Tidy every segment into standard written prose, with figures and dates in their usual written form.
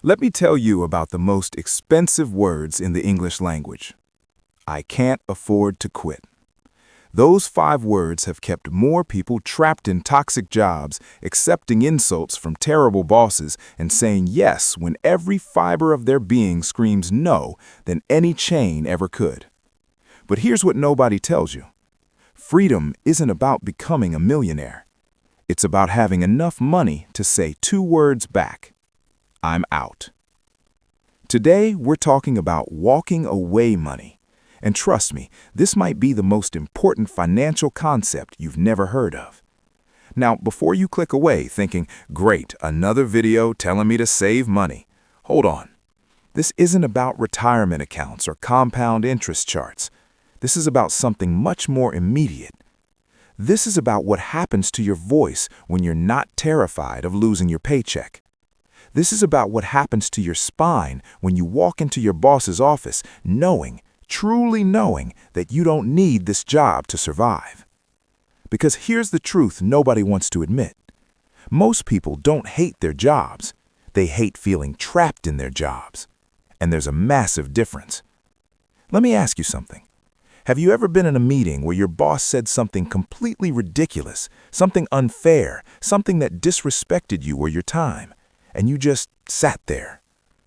Let me tell you about the most expensive words in the English language. I can't afford to quit. Those 5 words have kept more people trapped in toxic jobs, accepting insults from terrible bosses, and saying yes when every fiber of their being screams no than any chain ever could. But here's what nobody tells you. Freedom isn't about becoming a millionaire. It's about having enough money to say 2 words back. I'm out. Today, we're talking about walking away money. And trust me, this might be the most important financial concept you've never heard of. Now, before you click away thinking, great, another video telling me to save money, hold on. This isn't about retirement accounts or compound interest charts. This is about something much more immediate. This is about what happens to your voice when you're not terrified of losing your paycheck. This is about what happens to your spine when you walk into your boss's office truly knowing that you don't need this job to survive. Because here's the truth nobody wants to admit. Most people don't hate their jobs. They hate feeling trapped in their jobs. And there's a massive difference. Let me ask you something. Have you ever been in a meeting where your boss said something completely ridiculous, something unfair, something that disrespected you or your time, and you just sat there,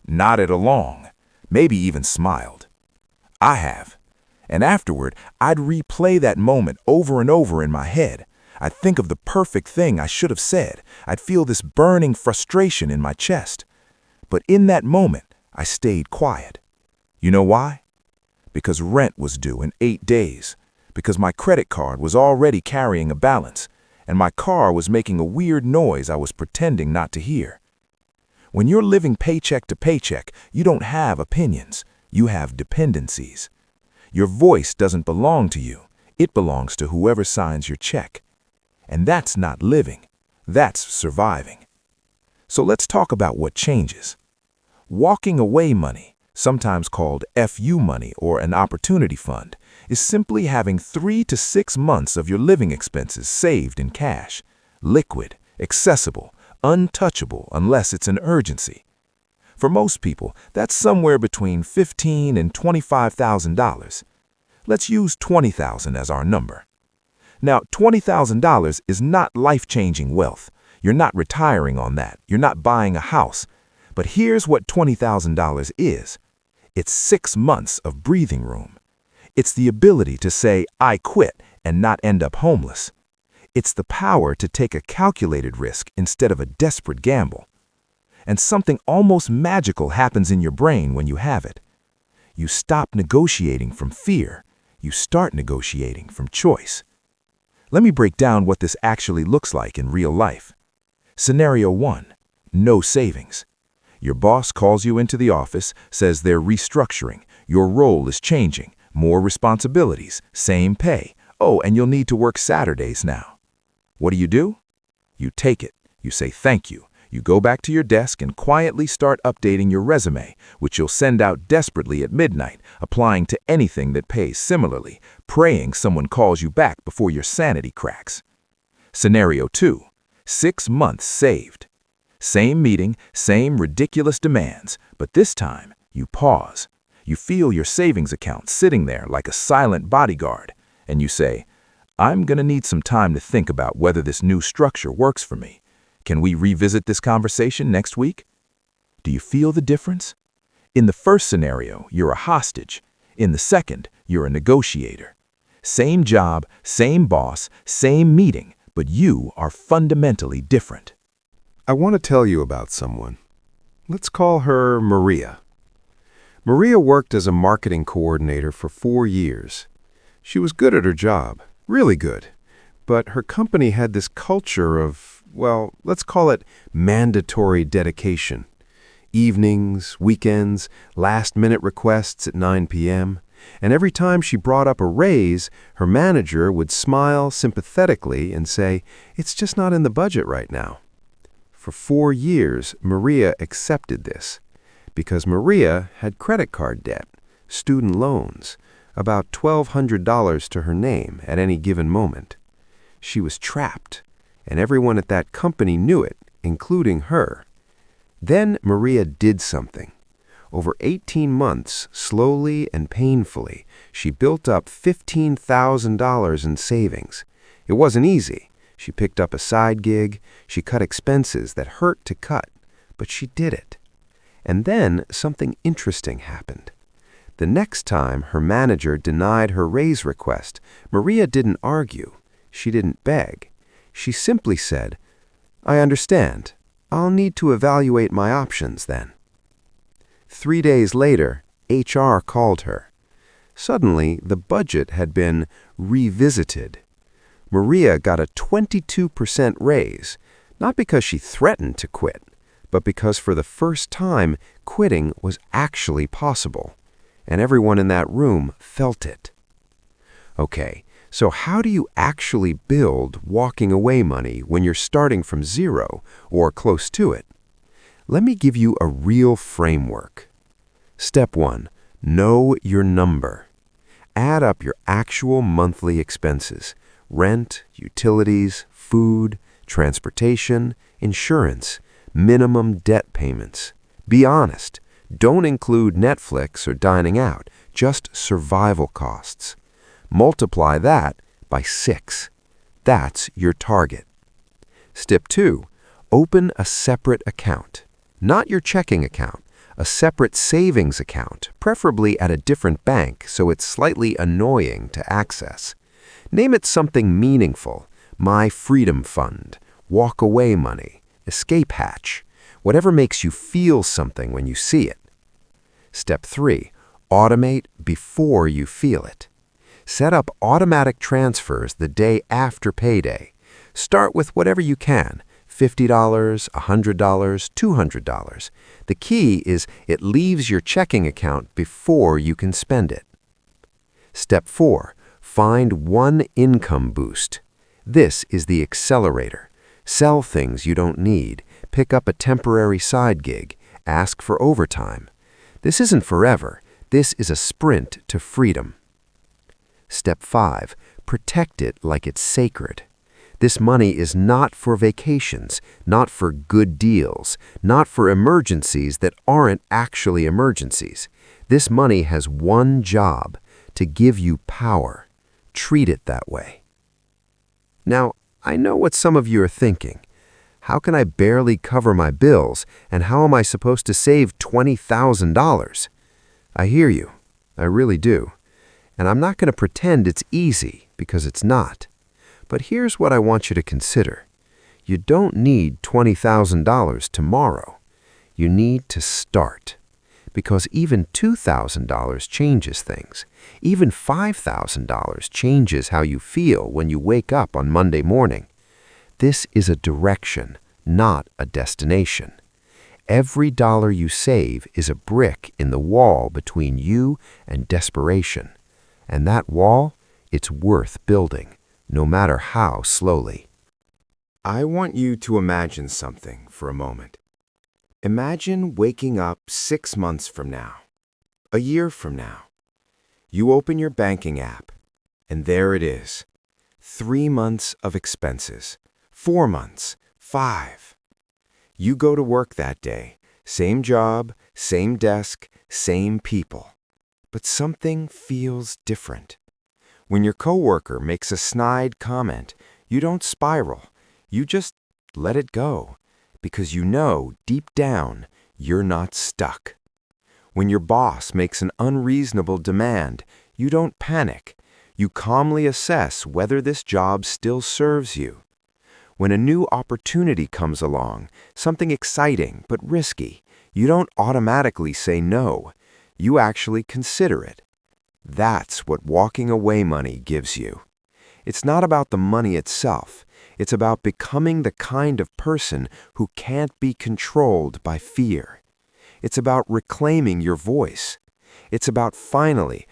nodded along, maybe even smiled? I have. And afterward, I'd replay that moment over and over in my head. I'd think of the perfect thing I should have said. I'd feel this burning frustration in my chest. But in that moment, I stayed quiet. You know why? Because rent was due in 8 days, because my credit card was already carrying a balance, and my car was making a weird noise I was pretending not to hear. When you're living paycheck to paycheck, you don't have opinions, you have dependencies. Your voice doesn't belong to you, it belongs to whoever signs your check. And that's not living, that's surviving. So let's talk about what changes. Walking away money, sometimes called FU money or an opportunity fund, is simply having 3 to 6 months of your living expenses saved in cash, liquid, accessible, untouchable unless it's an urgency. For most people, that's somewhere between $15,000 and $25,000. Let's use $20,000 as our number. Now, $20,000 is not life-changing wealth. You're not retiring on that. You're not buying a house. But here's what $20,000 is. It's 6 months of breathing room. It's the ability to say, I quit, and not end up homeless. It's the power to take a calculated risk instead of a desperate gamble. And something almost magical happens in your brain when you have it. You stop negotiating from fear. You start negotiating from choice. Let me break down what this actually looks like in real life. Scenario 1, no savings. Your boss calls you into the office, says they're restructuring, your role is changing, more responsibilities, same pay. Oh, and you'll need to work Saturdays now. What do? You take it. You say thank you. You go back to your desk and quietly start updating your resume, which you'll send out desperately at midnight, applying to anything that pays similarly, praying someone calls you back before your sanity cracks. Scenario 2, 6 months saved. Same meeting, same ridiculous demands, but this time you pause. You feel your savings account sitting there like a silent bodyguard, and you say, I'm going to need some time to think about whether this new structure works for me. Can we revisit this conversation next week? Do you feel the difference? In the first scenario, you're a hostage. In the second, you're a negotiator. Same job, same boss, same meeting, but you are fundamentally different. I want to tell you about someone. Let's call her Maria. Maria worked as a marketing coordinator for 4 years. She was good at her job, really good. But her company had this culture of, well, let's call it mandatory dedication. Evenings, weekends, last-minute requests at 9 p.m. And every time she brought up a raise, her manager would smile sympathetically and say, it's just not in the budget right now. For 4 years, Maria accepted this because Maria had credit card debt, student loans, about $1,200 to her name at any given moment. She was trapped, and everyone at that company knew it, including her. Then Maria did something. Over 18 months, slowly and painfully, she built up $15,000 in savings. It wasn't easy. She picked up a side gig. She cut expenses that hurt to cut, but she did it. And then something interesting happened. The next time her manager denied her raise request, Maria didn't argue. She didn't beg. She simply said, "I understand. I'll need to evaluate my options then." 3 days later, HR called her. Suddenly, the budget had been revisited. Maria got a 22% raise, not because she threatened to quit, but because for the first time, quitting was actually possible, and everyone in that room felt it. Okay, so how do you actually build walking away money when you're starting from zero or close to it? Let me give you a real framework. Step 1, know your number. Add up your actual monthly expenses: rent, utilities, food, transportation, insurance, minimum debt payments. Be honest. Don't include Netflix or dining out, just survival costs. Multiply that by 6. That's your target. Step 2, open a separate account. Not your checking account, a separate savings account, preferably at a different bank so it's slightly annoying to access. Name it something meaningful: My Freedom Fund, Walk Away Money, Escape Hatch, whatever makes you feel something when you see it. Step 3, automate before you feel it. Set up automatic transfers the day after payday. Start with whatever you can: $50, $100, $200. The key is it leaves your checking account before you can spend it. Step 4, find one income boost. This is the accelerator. Sell things you don't need. Pick up a temporary side gig. Ask for overtime. This isn't forever. This is a sprint to freedom. Step 5, protect it like it's sacred. This money is not for vacations, not for good deals, not for emergencies that aren't actually emergencies. This money has one job: to give you power. Treat it that way. Now, I know what some of you are thinking. How can I barely cover my bills, and how am I supposed to save $20,000? I hear you. I really do. And I'm not going to pretend it's easy, because it's not. But here's what I want you to consider. You don't need $20,000 tomorrow. You need to start. Because even $2,000 changes things. Even $5,000 changes how you feel when you wake up on Monday morning. This is a direction, not a destination. Every dollar you save is a brick in the wall between you and desperation. And that wall, it's worth building, no matter how slowly. I want you to imagine something for a moment. Imagine waking up 6 months from now, a year from now. You open your banking app, and there it is. 3 months of expenses, 4 months, 5. You go to work that day, same job, same desk, same people. But something feels different. When your coworker makes a snide comment, you don't spiral. You just let it go, because you know deep down you're not stuck. When your boss makes an unreasonable demand, you don't panic. You calmly assess whether this job still serves you. When a new opportunity comes along, something exciting but risky, you don't automatically say no. You actually consider it. That's what walking away money gives you. It's not about the money itself. It's about becoming the kind of person who can't be controlled by fear. It's about reclaiming your voice. It's about finally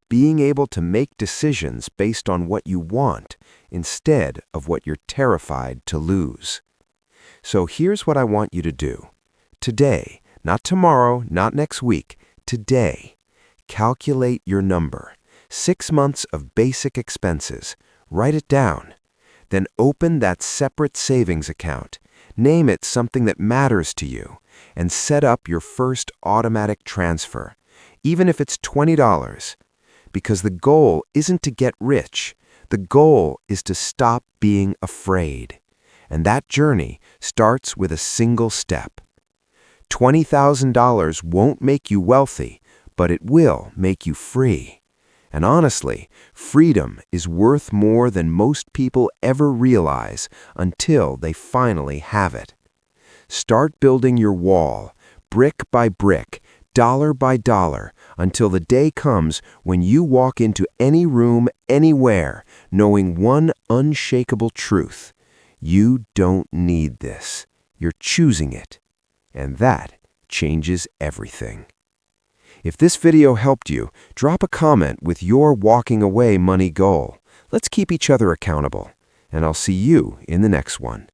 being able to make decisions based on what you want instead of what you're terrified to lose. So here's what I want you to do. Today, not tomorrow, not next week, today, calculate your number. 6 months of basic expenses. Write it down. Then open that separate savings account. Name it something that matters to you, and set up your first automatic transfer, even if it's $20. Because the goal isn't to get rich. The goal is to stop being afraid. And that journey starts with a single step. $20,000 won't make you wealthy, but it will make you free. And honestly, freedom is worth more than most people ever realize until they finally have it. Start building your wall, brick by brick, dollar by dollar, until the day comes when you walk into any room, anywhere, knowing one unshakable truth. You don't need this. You're choosing it. And that changes everything. If this video helped you, drop a comment with your walking away money goal. Let's keep each other accountable. And I'll see you in the next one.